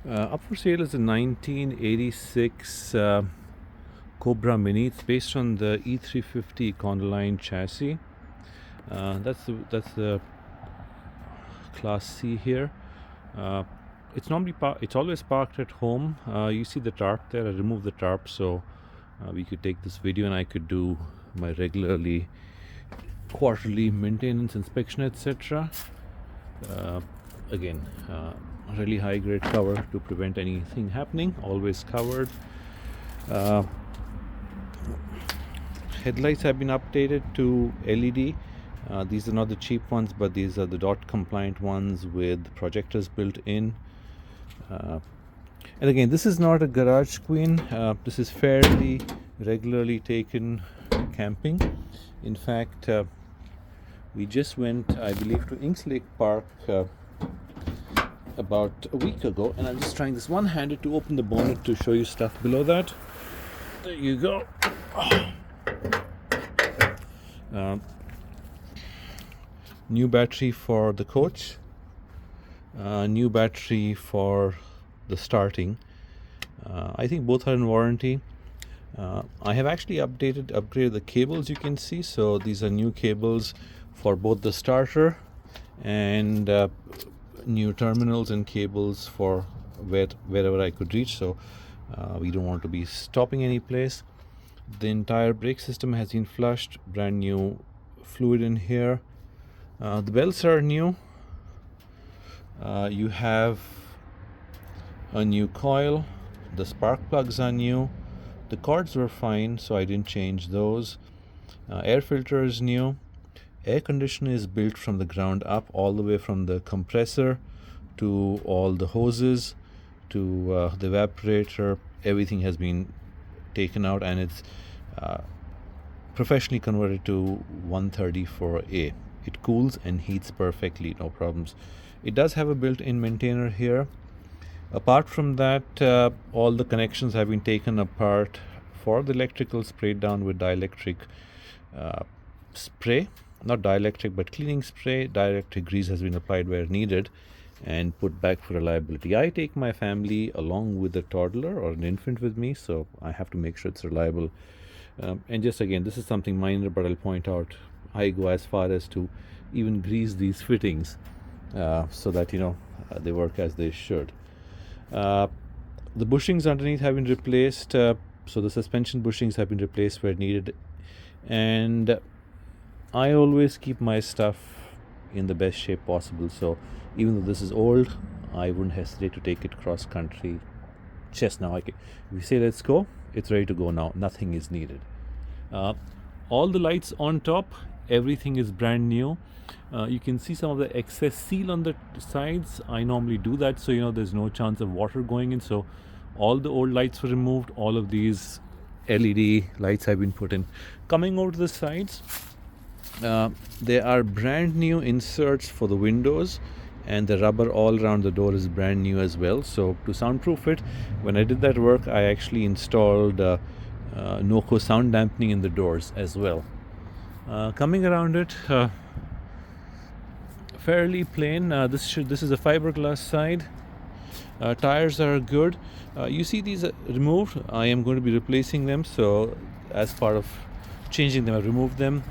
Up for sale is a 1986 Cobra Mini. It's based on the E350 Econoline chassis. That's the Class C here. Uh, it's always parked at home. You see the tarp there. I removed the tarp so we could take this video and I could do my regularly quarterly maintenance inspection, etc. Again, really high grade cover to prevent anything happening, always covered. uh, Headlights have been updated to LED. These are not the cheap ones, but these are the dot compliant ones with projectors built in. And again, this is not a garage queen. This is fairly regularly taken camping. In fact, we just went, I believe, to Inks Lake Park about a week ago, and I'm just trying this one-handed to open the bonnet to show you stuff below that. There you go. New battery for the coach, new battery for the starting. I think both are in warranty. I have actually upgraded the cables, you can see. So these are new cables for both the starter and new terminals and cables for wherever I could reach. So we don't want to be stopping any place. The entire brake system has been flushed, brand new fluid in here. The belts are new. You have a new coil. The spark plugs are new. The cords were fine, so I didn't change those. Air filter is new. Air conditioner is built from the ground up, all the way from the compressor to all the hoses to the evaporator. Everything has been taken out, and it's professionally converted to 134A. It cools and heats perfectly, no problems. It does have a built-in maintainer here. Apart from that, all the connections have been taken apart for the electrical, sprayed down with dielectric spray. Not dielectric, but cleaning spray. Dielectric grease has been applied where needed and put back for reliability. I take my family along with a toddler or an infant with me, so I have to make sure it's reliable. And just again, this is something minor, but I'll point out, I go as far as to even grease these fittings so that they work as they should. The bushings underneath have been replaced, so the suspension bushings have been replaced where needed. And I always keep my stuff in the best shape possible, so even though this is old, I wouldn't hesitate to take it cross country just now. If you say let's go, it's ready to go now. Nothing is needed. All the lights on top, everything is brand new. You can see some of the excess seal on the sides. I normally do that so there's no chance of water going in. So all the old lights were removed. All of these LED lights have been put in. Coming over to the sides, there are brand new inserts for the windows, and the rubber all around the door is brand new as well. So to soundproof it, when I did that work, I actually installed Noco sound dampening in the doors as well. Coming around it, fairly plain. This is a fiberglass side. Tires are good. You see these are removed. I am going to be replacing them, so as part of changing them, I removed them.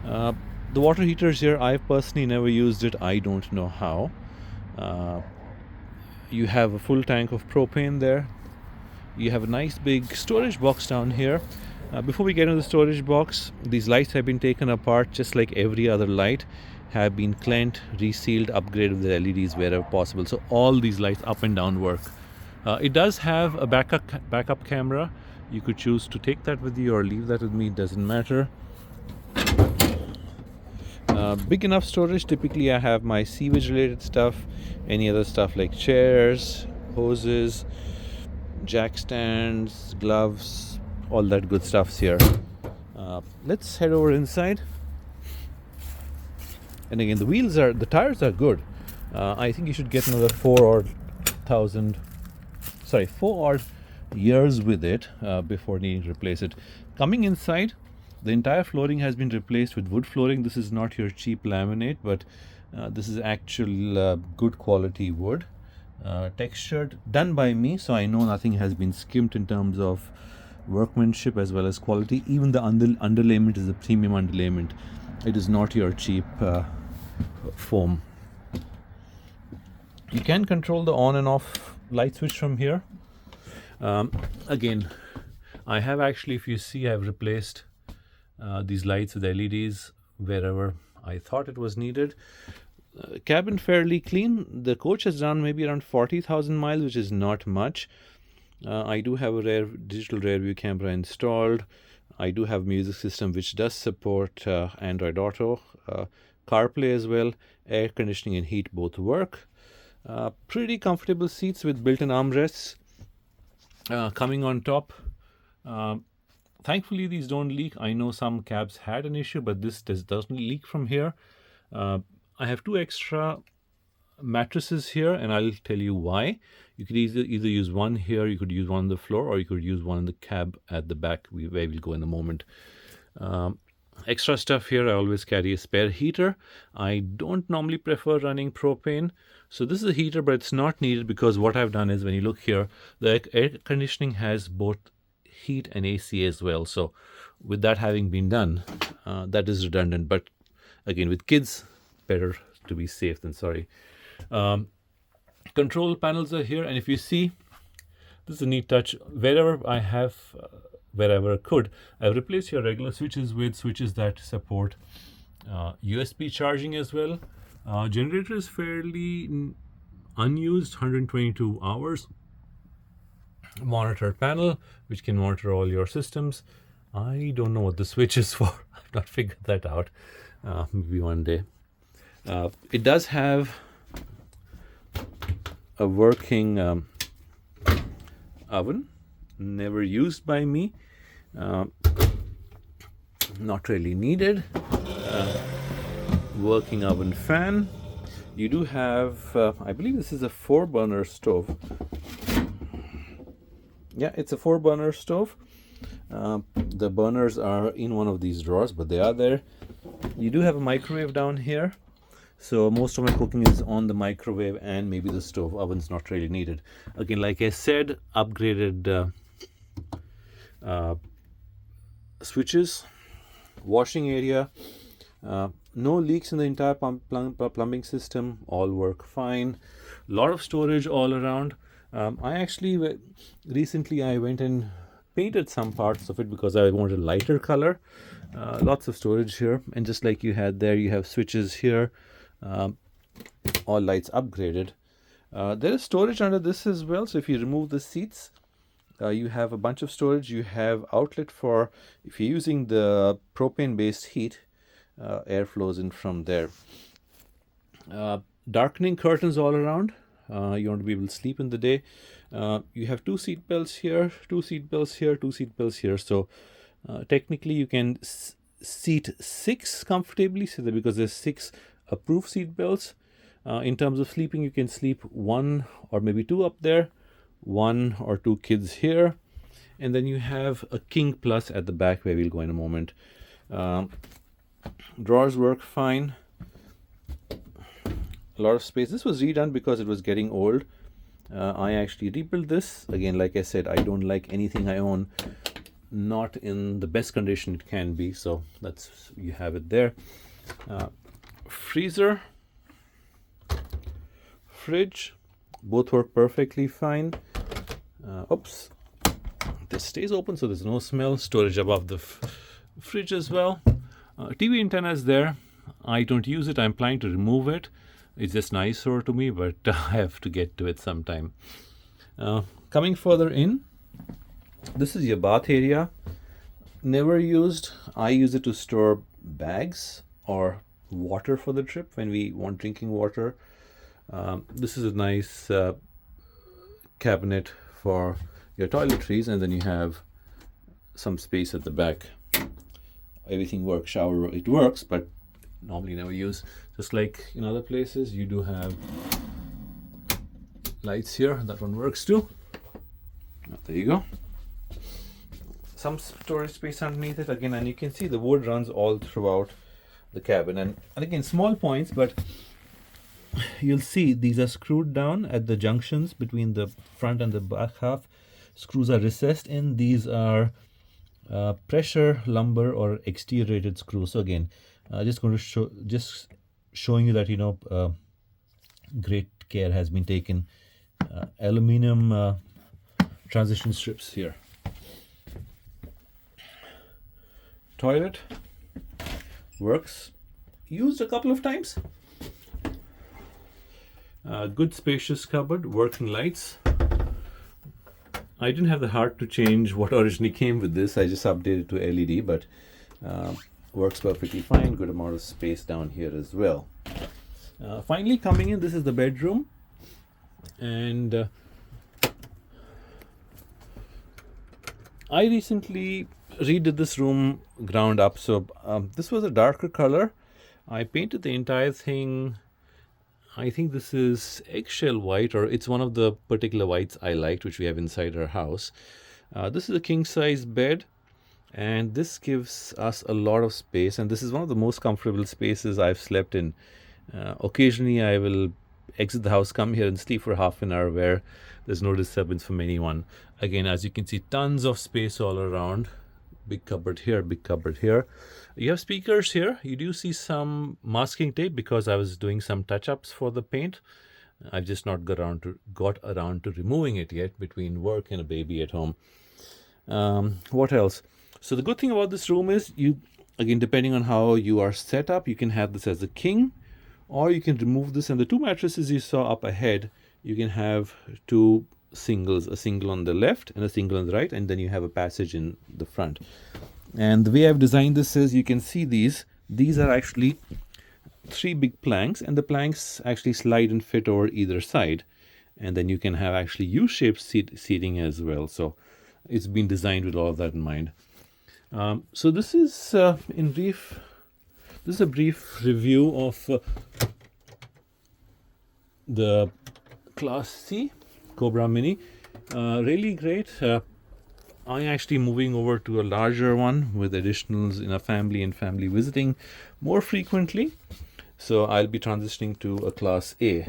The water heaters here, I've personally never used it. I don't know how. You have a full tank of propane there. You have a nice big storage box down here. Before we get into the storage box, these lights have been taken apart just like every other light, have been cleaned, resealed, upgraded with the LEDs wherever possible. So all these lights up and down work. It does have a backup camera. You could choose to take that with you or leave that with me, it doesn't matter. Big enough storage. Typically I have my sewage related stuff, any other stuff like chairs, hoses, jack stands, gloves, all that good stuff's here. Let's head over inside. And again, the tires are good. I think you should get another 4 odd years with it before needing to replace it. Coming inside, the entire flooring has been replaced with wood flooring. This is not your cheap laminate, but this is actual good quality wood. textured, done by me, so I know nothing has been skimped in terms of workmanship as well as quality. Even the underlayment is a premium underlayment. It is not your cheap foam. You can control the on and off light switch from here. Again, I have actually, if you see, I've replaced these lights with LEDs wherever I thought it was needed. Cabin fairly clean. The coach has done maybe around 40,000 miles, which is not much. I do have a digital rear view camera installed. I do have music system which does support Android Auto, CarPlay as well. Air conditioning and heat both work. Pretty comfortable seats with built-in armrests coming on top. Thankfully these don't leak. I know some cabs had an issue, but this doesn't leak from here. I have 2 extra mattresses here, and I'll tell you why. You could either use one here, you could use one on the floor, or you could use one in the cab at the back, where we'll go in a moment. Extra stuff here, I always carry a spare heater. I don't normally prefer running propane, so this is a heater, but it's not needed because what I've done is, when you look here, the air conditioning has both heat and AC as well. So with that having been done, that is redundant. But again, with kids, better to be safe than sorry. Control panels are here, and if you see, this is a neat touch. Wherever I have, wherever I could, I've replaced your regular switches with switches that support USB charging as well. Generator is fairly unused, 122 hours. Monitor panel, which can monitor all your systems. I don't know what the switch is for. I've not figured that out. Maybe one day. It does have a working oven, never used by me, not really needed. Working oven fan. You do have, I believe this is a 4-burner stove. Yeah, it's a 4-burner stove. The burners are in one of these drawers, but they are there. You do have a microwave down here. So most of my cooking is on the microwave and maybe the stove. Oven's not really needed. Again, like I said, upgraded switches, washing area, no leaks in the entire plumbing system. All work fine. A lot of storage all around. I actually recently I went and painted some parts of it because I wanted a lighter color. Lots of storage here, and just like you had there, you have switches here. All lights upgraded. There is storage under this as well, so if you remove the seats, you have a bunch of storage. You have outlet for, if you're using the propane based heat, air flows in from there. Darkening curtains all around. You want to be able to sleep in the day. You have 2 seat belts here, 2 seat belts here, 2 seat belts here. So technically you can seat 6 comfortably, so that because there's 6 approved seat belts. In terms of sleeping, you can sleep 1 or maybe 2 up there, 1 or 2 kids here, and then you have a king plus at the back where we'll go in a moment. Drawers work fine. A lot of space. This was redone because it was getting old. I actually rebuilt this. Again, like I said, I don't like anything I own not in the best condition it can be, so that's, you have it there. Freezer, fridge, both work perfectly fine. Oops, this stays open so there's no smell. Storage above the fridge as well. TV antenna is there. I don't use it. I'm planning to remove it. It's just an eyesore to me, but I have to get to it sometime. Coming further in, this is your bath area. Never used. I use it to store bags or water for the trip when we want drinking water. This is a nice cabinet for your toiletries, and then you have some space at the back. Everything works. Shower, it works, but normally never use. Just like in other places, you do have lights here. That one works too. There you go. Some storage space underneath it again, and you can see the wood runs all throughout the cabin. And again, small points, but you'll see these are screwed down at the junctions between the front and the back half. Screws are recessed in. These are pressure lumbar or exterior-rated screws. So again, just going to showing you that great care has been taken. Aluminum transition strips here. Toilet works. Used a couple of times. Good spacious cupboard, working lights. I didn't have the heart to change what originally came with this. I just updated to LED, but works perfectly fine. Good amount of space down here as well. Finally coming in, this is the bedroom. And I recently redid this room ground up. So this was a darker color. I painted the entire thing. I think this is eggshell white, or it's one of the particular whites I liked, which we have inside our house. This is a king size bed, and this gives us a lot of space, and this is one of the most comfortable spaces I've slept in. Occasionally I will exit the house, come here and sleep for half an hour where there's no disturbance from anyone. Again, as you can see, tons of space all around. Big cupboard here, big cupboard here. You have speakers here. You do see some masking tape because I was doing some touch-ups for the paint. I've just not got around to removing it yet between work and a baby at home. What else? So the good thing about this room is again, depending on how you are set up, you can have this as a king, or you can remove this, and the two mattresses you saw up ahead, you can have two singles, a single on the left and a single on the right, and then you have a passage in the front. And the way I've designed this is, you can see these are actually three big planks, and the planks actually slide and fit over either side, and then you can have actually U-shaped seating as well. So it's been designed with all of that in mind. So this is in brief, this is a brief review of the Class C Cobra Mini. Really great. I'm actually moving over to a larger one with additionals in a family and family visiting more frequently. So I'll be transitioning to a Class A.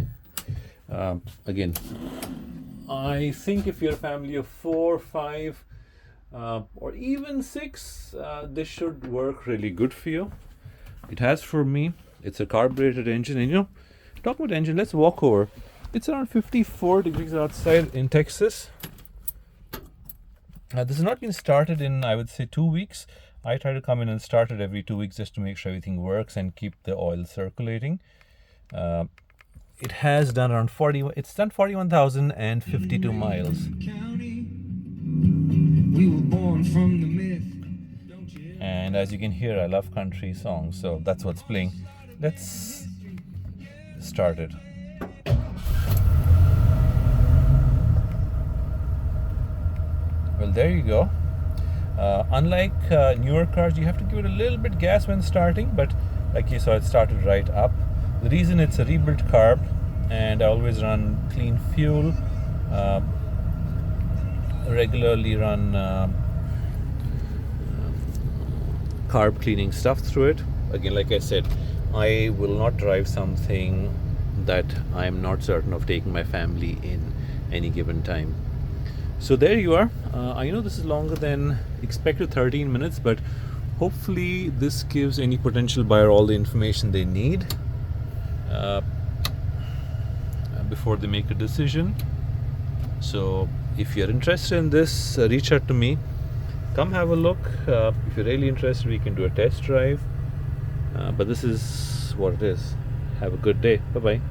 Again, I think if you're a family of 4, 5, or even 6, this should work really good for you. It has for me. It's a carbureted engine, and talking about engine, let's walk over. It's around 54 degrees outside in Texas. This has not been started in, I would say, 2 weeks. I try to come in and start it every 2 weeks just to make sure everything works and keep the oil circulating. It has done around 41,052 miles. We were born from the myth. And as you can hear, I love country songs, so that's what's playing. Let's start it. Well, there you go. Unlike newer cars, you have to give it a little bit gas when starting, but like you saw, it started right up. The reason it's a rebuilt carb, and I always run clean fuel, regularly run carb cleaning stuff through it. Again, like I said, I will not drive something that I'm not certain of taking my family in any given time. So there you are. I know this is longer than expected, 13 minutes, but hopefully this gives any potential buyer all the information they need before they make a decision. So if you're interested in this, reach out to me. Come have a look. If you're really interested, we can do a test drive. But this is what it is. Have a good day. Bye-bye.